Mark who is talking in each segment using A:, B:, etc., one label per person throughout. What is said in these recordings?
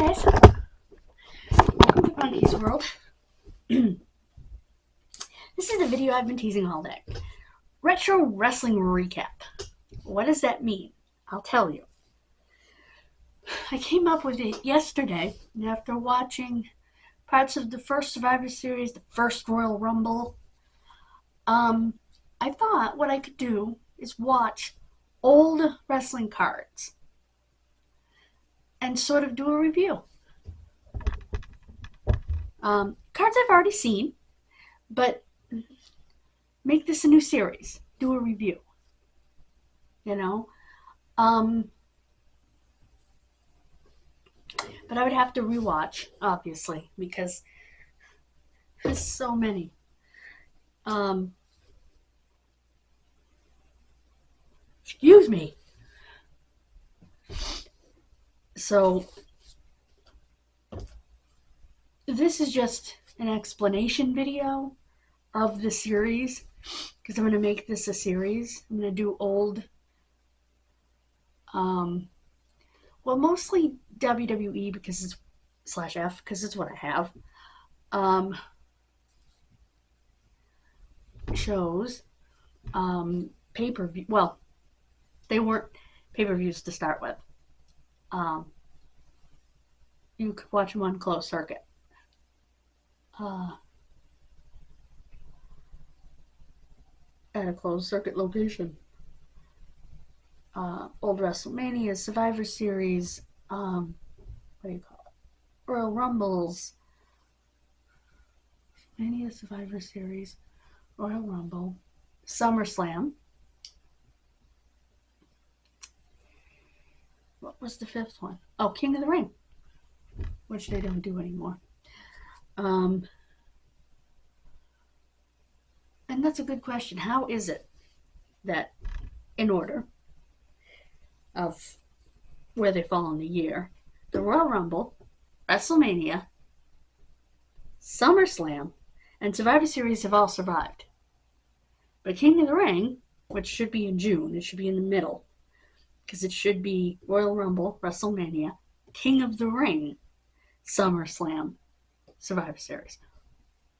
A: guys, welcome to Monkey's World. This is the video I've been teasing all day. Retro wrestling recap. What does that mean? I'll tell you. I came up with it yesterday after watching parts of the first Survivor Series, the first Royal Rumble. I thought what I could do is watch old wrestling cards and sort of do a review. Cards I've already seen, but make this a new series. Do a review. You know? But I would have to rewatch, obviously, because there's so many. Excuse me. So, this is just an explanation video of the series, because I'm going to make this a series. I'm going to do old, well, mostly WWE because it's /F, because it's what I have. Shows, pay-per-view. Well, they weren't pay-per-views to start with. You could watch them on closed circuit. At a closed circuit location. Old WrestleMania, Survivor Series, what do you call it? Royal Rumbles, WrestleMania, Survivor Series, Royal Rumble, SummerSlam. What was the fifth one? Oh, King of the Ring, which they don't do anymore. And that's a good question. How is it that, in order of where they fall in the year, the Royal Rumble, WrestleMania, SummerSlam, and Survivor Series have all survived? But King of the Ring, which should be in June, it should be in the middle, because it should be Royal Rumble, WrestleMania, King of the Ring, SummerSlam, Survivor Series.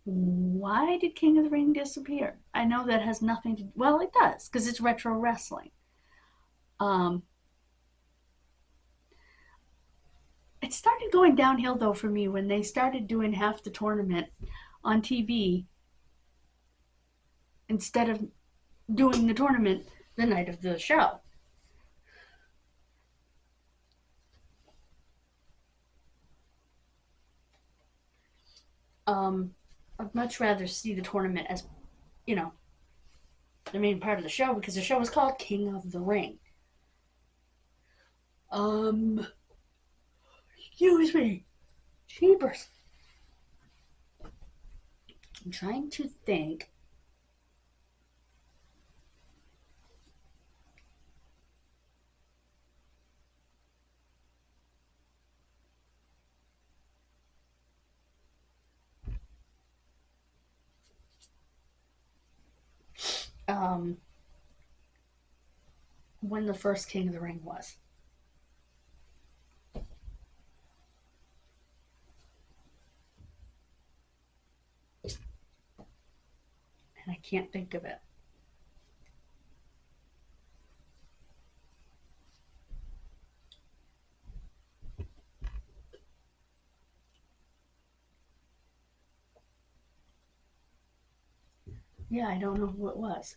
A: Why did King of the Ring disappear? I know that has nothing to... Well, it does, because it's retro wrestling. It started going downhill, though, for me when they started doing half the tournament on TV instead of doing the tournament the night of the show. I'd much rather see the tournament as, you know, the main part of the show, because the show was called King of the Ring. Excuse me. Jeepers. I'm trying to think. When the first King of the Ring was. And I can't think of it. Yeah, I don't know who it was.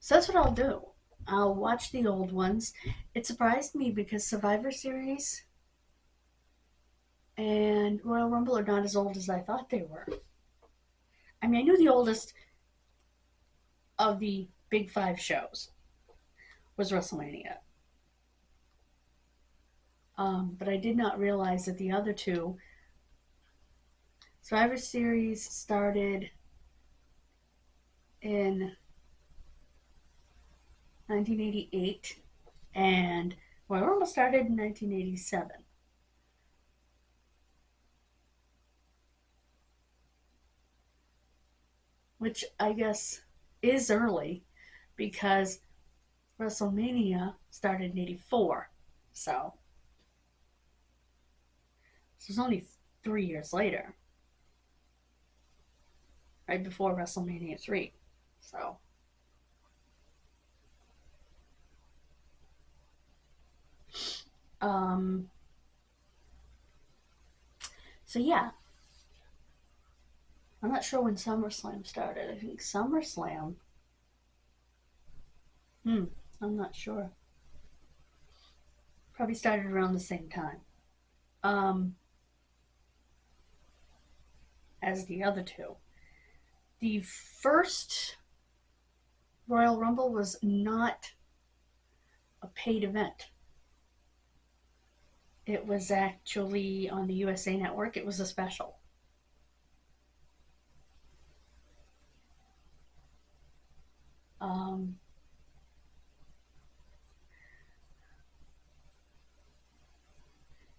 A: So that's what I'll do. I'll watch the old ones. It surprised me because Survivor Series and Royal Rumble are not as old as I thought they were. I mean, I knew the oldest of the big five shows was WrestleMania. But I did not realize that the other two, Survivor Series started in 1988 and Royal Rumble started in 1987. Which I guess is early because WrestleMania started in 84. So So it was only 3 years later, right before WrestleMania 3. So, um, so yeah. I'm not sure when SummerSlam started. I think SummerSlam. I'm not sure. Probably started around the same time. Um, as the other two. The first Royal Rumble was not a paid event. It was actually on the USA Network. It was a special. Um,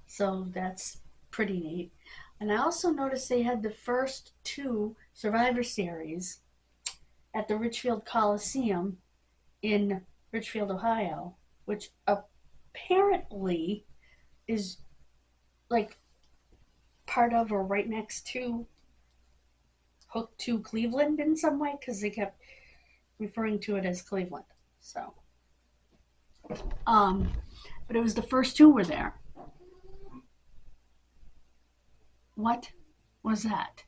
A: so that's pretty neat. And I also noticed they had the first 2 Survivor Series at the Richfield Coliseum in Richfield, Ohio, which apparently is like part of or right next to hooked to Cleveland in some way, because they kept referring to it as Cleveland. So, but it was the first 2 were there. What was that?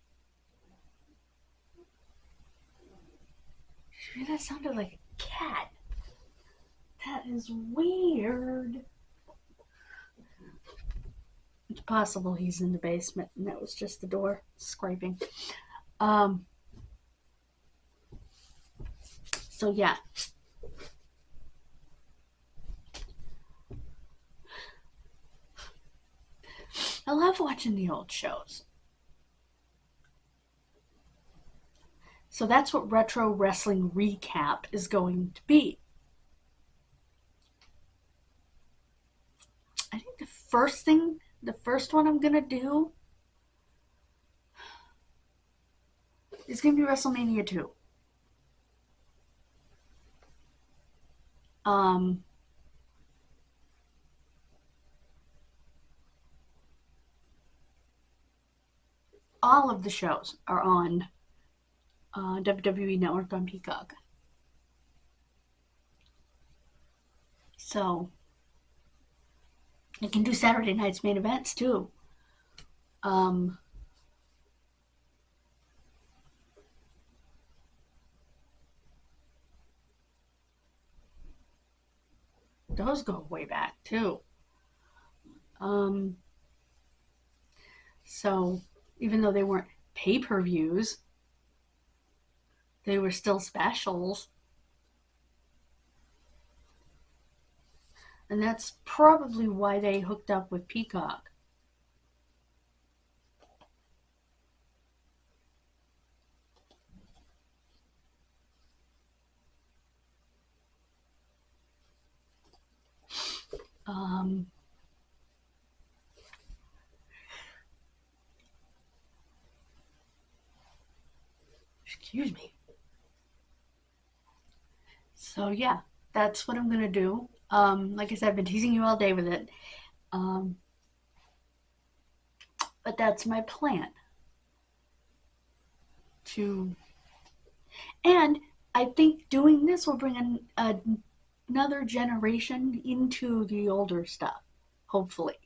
A: That sounded like a cat. That is weird. It's possible he's in the basement and that was just the door scraping. So yeah. I love watching the old shows. So that's what Retro Wrestling Recap is going to be. I think the first one I'm going to do is going to be WrestleMania 2. All of the shows are on WWE Network on Peacock. So I can do Saturday night's main events too. Those go way back too. So even though they weren't pay-per-views, they were still specials. And that's probably why they hooked up with Peacock. Excuse me. So yeah, that's what I'm gonna do. Like I said, I've been teasing you all day with it. But that's my plan. And I think doing this will bring another generation into the older stuff, hopefully.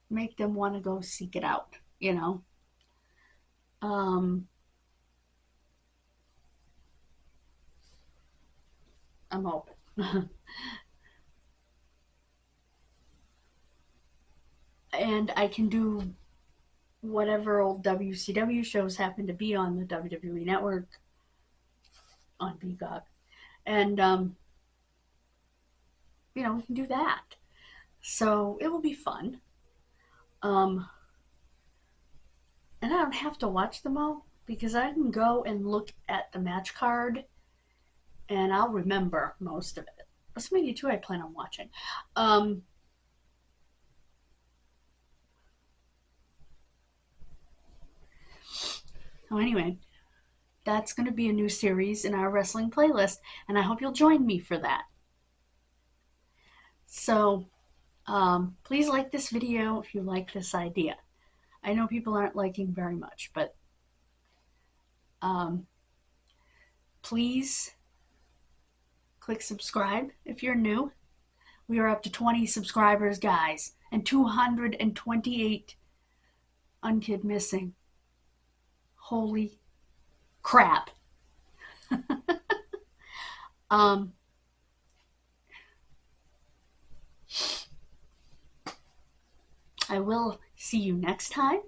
A: Make them want to go seek it out, you know? I'm hoping. And I can do whatever old WCW shows happen to be on the WWE Network on Peacock. And, we can do that. So it will be fun. And I don't have to watch them all because I can go and look at the match card and I'll remember most of it. WrestleMania 2 I plan on watching. So anyway, that's going to be a new series in our wrestling playlist, and I hope you'll join me for that. So please like this video if you like this idea. I know people aren't liking very much, but please click subscribe if you're new. We are up to 20 subscribers, guys, and 228 unkid missing. Holy crap. I will see you next time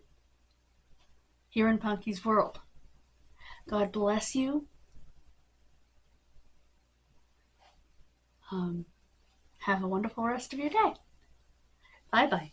A: here in Punky's World. God bless you. Have a wonderful rest of your day. Bye-bye.